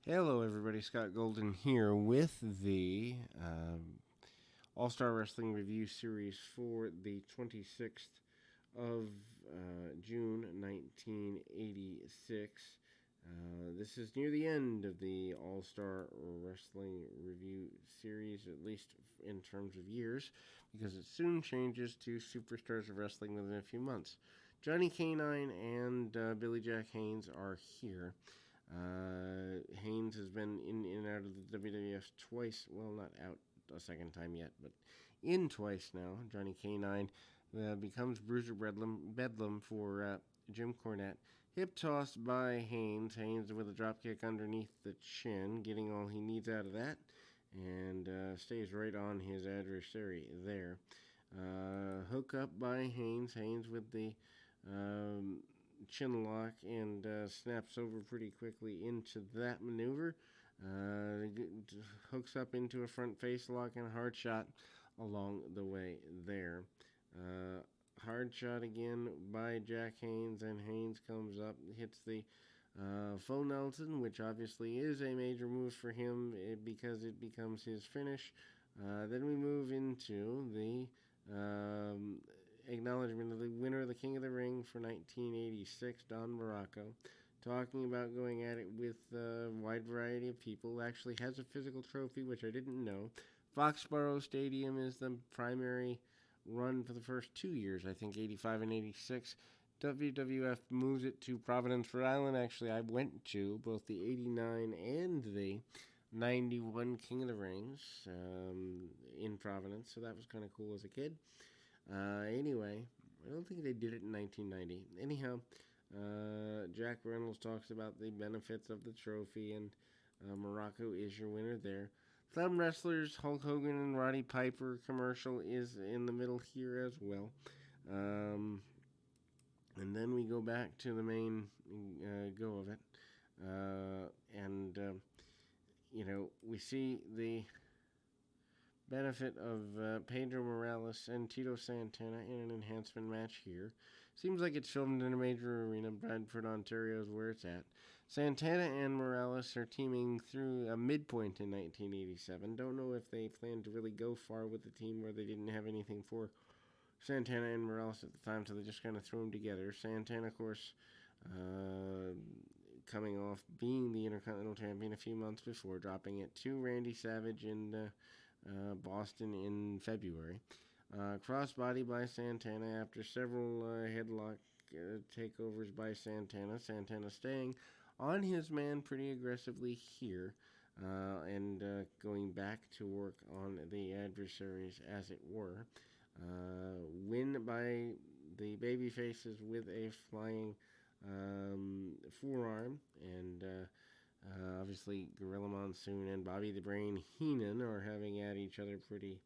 Hello, everybody. Scott Golden here with the All Star Wrestling Review Series for the 26th of June 1986. This is near the end of the All Star Wrestling Review Series, at least in terms of years, because it soon changes to Superstars of Wrestling within a few months. Johnny K9 and Billy Jack Haynes are here. Haynes has been in and out of the WWF twice. Well, not out a second time yet, but in twice now. Johnny K9 becomes Bruiser Bedlam for Jim Cornette. Hip tossed by Haynes. Haynes with a dropkick underneath the chin, getting all he needs out of that, and stays right on his adversary there. Hook up by Haynes. Haynes with the chin lock and snaps over pretty quickly into that maneuver. Hooks up into a front face lock and a hard shot along the way there. Hard shot again by Jack Haynes, and Haynes comes up, hits the full Nelson, which obviously is a major move for him because it becomes his finish. Then we move into the acknowledgement of the winner of the King of the Ring for 1986, Don Morocco, talking about going at it with a wide variety of people. Actually has a physical trophy, which I didn't know. Foxborough Stadium is the primary run for the first 2 years, I think 85 and 86. WWF moves it to Providence, Rhode Island. Actually, I went to both the 89 and the 91 King of the Rings in Providence, so that was kind of cool as a kid. Anyway, I don't think they did it in 1990. Anyhow, Jack Reynolds talks about the benefits of the trophy, and Morocco is your winner there. Thumb Wrestlers, Hulk Hogan and Roddy Piper commercial is in the middle here as well. And then we go back to the main go of it. We see the benefit of Pedro Morales and Tito Santana in an enhancement match here. Seems like it's filmed in a major arena. Bradford, Ontario is where it's at. Santana and Morales are teaming through a midpoint in 1987. Don't know if they plan to really go far with the team where they didn't have anything for Santana and Morales at the time, so they just kind of threw them together. Santana, of course, coming off being the Intercontinental Champion a few months before, dropping it to Randy Savage in Boston in February. Crossbody by Santana after several headlock takeovers by Santana. Santana staying on his man pretty aggressively here and going back to work on the adversaries, as it were. Win by the baby faces with a flying forearm, and obviously Gorilla Monsoon and Bobby the Brain Heenan are having at each other pretty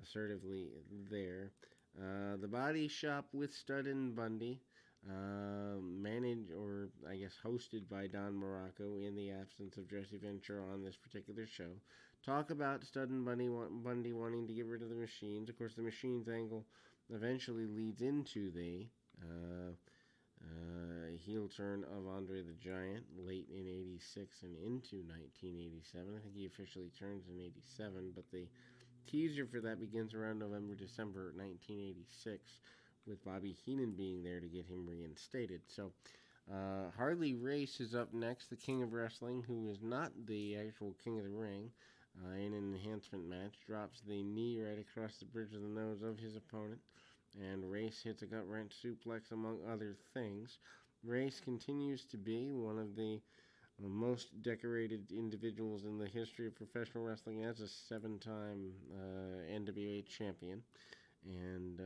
assertively there. The Body Shop with Stud and Bundy, managed, or I guess hosted by Don Morocco in the absence of Jesse Ventura on this particular show. Talk about Stud and Bundy wanting to get rid of the machines. Of course, the machines angle eventually leads into the heel turn of Andre the Giant late in 86 and into 1987. I think he officially turns in 87, but the teaser for that begins around November, December 1986, with Bobby Heenan being there to get him reinstated. So Harley Race is up next, the King of Wrestling, who is not the actual King of the Ring. In an enhancement match, drops the knee right across the bridge of the nose of his opponent, and Race hits a gut wrench suplex, among other things. Race continues to be one of the most decorated individuals in the history of professional wrestling as a 7-time NWA champion. And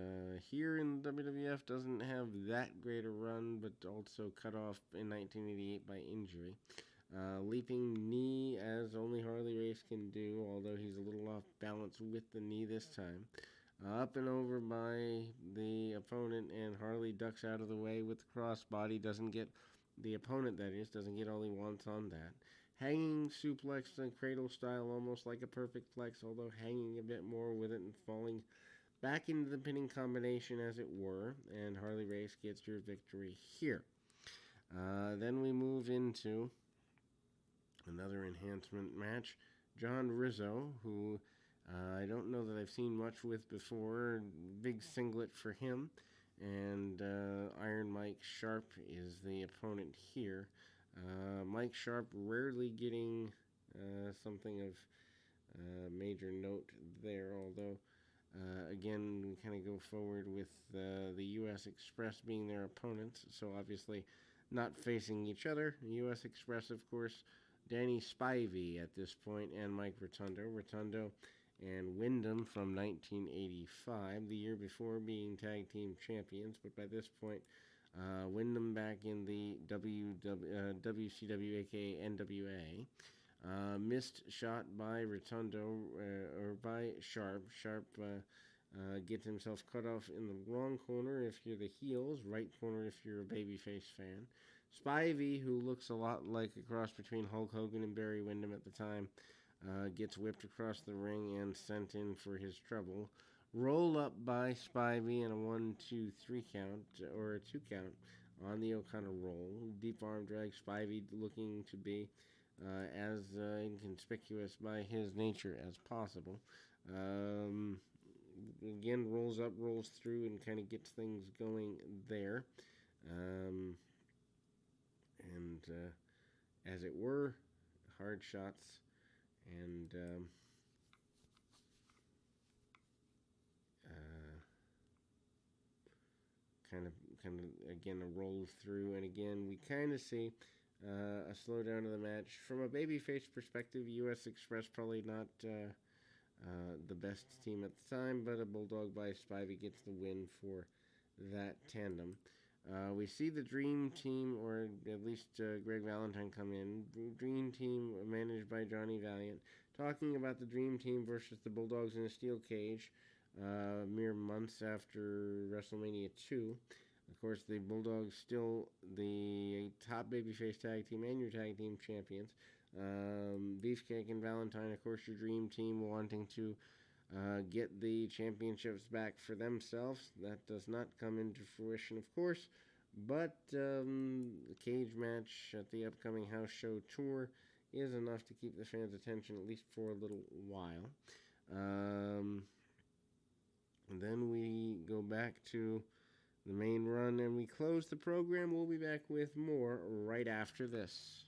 here in WWF doesn't have that great a run, but also cut off in 1988 by injury. Leaping knee, as only Harley Race can do, although he's a little off balance with the knee this time. Up and over by the opponent, and Harley ducks out of the way with the crossbody. Doesn't get the opponent, that is, doesn't get all he wants on that. Hanging suplex and cradle style, almost like a perfect flex, although hanging a bit more with it and falling back into the pinning combination, as it were. And Harley Race gets your victory here. Then we move into Another enhancement match, John Rizzo, who I don't know that I've seen much with before. Big singlet for him. And Iron Mike Sharp is the opponent here. Mike Sharp rarely getting something of major note there, although again, we kind of go forward with the U.S. Express being their opponents, so obviously not facing each other. U.S. Express, of course, Danny Spivey at this point, and Mike Rotundo. Rotundo and Wyndham from 1985, the year before being tag team champions, but by this point, Wyndham back in the WCW, aka NWA. Missed shot by Rotundo, or by Sharp. Sharp gets himself cut off in the wrong corner if you're the heels, right corner if you're a babyface fan. Spivey, who looks a lot like a cross between Hulk Hogan and Barry Windham at the time, gets whipped across the ring and sent in for his trouble. Roll up by Spivey in a 1-2-3 count, or a 2 count on the O'Connor roll. Deep arm drag, Spivey looking to be as inconspicuous by his nature as possible. Again, rolls up, rolls through, and kind of gets things going there. And as it were, hard shots and kind of again a roll through, and again we kind of see a slowdown of the match from a babyface perspective. U.S. Express probably not the best team at the time, but a Bulldog by Spivey gets the win for that tandem. We see the Dream Team, or at least Greg Valentine, come in. Dream Team managed by Johnny Valiant, talking about the Dream Team versus the Bulldogs in a steel cage mere months after WrestleMania 2. Of course, the Bulldogs still the top babyface tag team and your tag team champions. Beefcake and Valentine, of course, your Dream Team wanting to get the championships back for themselves. That does not come into fruition, of course, but the cage match at the upcoming house show tour is enough to keep the fans' attention at least for a little while. And then we go back to the main run and we close the program. We'll be back with more right after this.